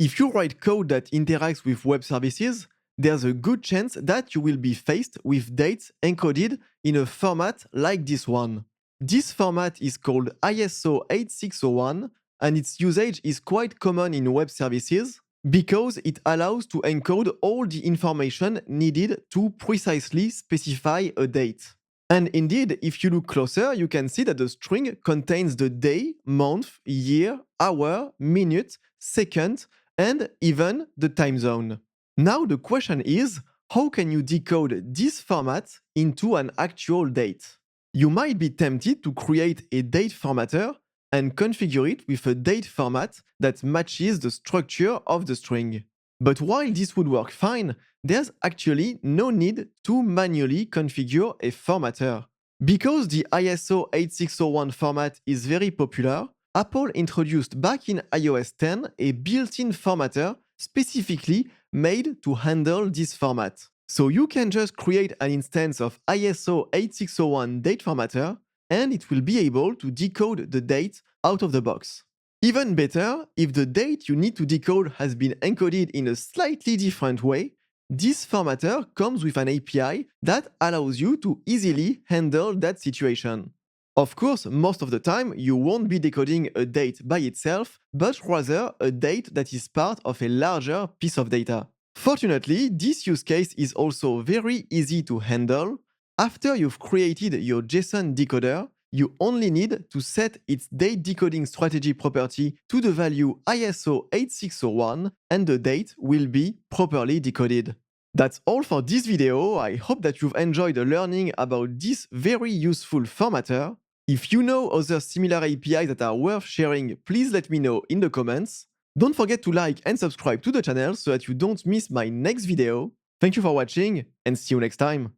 If you write code that interacts with web services, there's a good chance that you will be faced with dates encoded in a format like this one. This format is called ISO 8601 and its usage is quite common in web services because it allows to encode all the information needed to precisely specify a date. And indeed, if you look closer, you can see that the string contains the day, month, year, hour, minute, second, and even the time zone. Now the question is, how can you decode this format into an actual date? You might be tempted to create a date formatter and configure it with a date format that matches the structure of the string. But while this would work fine, there's actually no need to manually configure a formatter. Because the ISO 8601 format is very popular, Apple introduced back in iOS 10 a built-in formatter specifically made to handle this format. So you can just create an instance of ISO 8601 date formatter and it will be able to decode the date out of the box. Even better, if the date you need to decode has been encoded in a slightly different way, this formatter comes with an API that allows you to easily handle that situation. Of course, most of the time, you won't be decoding a date by itself, but rather a date that is part of a larger piece of data. Fortunately, this use case is also very easy to handle. After you've created your JSON decoder, you only need to set its date decoding strategy property to the value ISO 8601 and the date will be properly decoded. That's all for this video. I hope that you've enjoyed learning about this very useful formatter. If you know other similar APIs that are worth sharing, please let me know in the comments. Don't forget to like and subscribe to the channel so that you don't miss my next video. Thank you for watching and see you next time.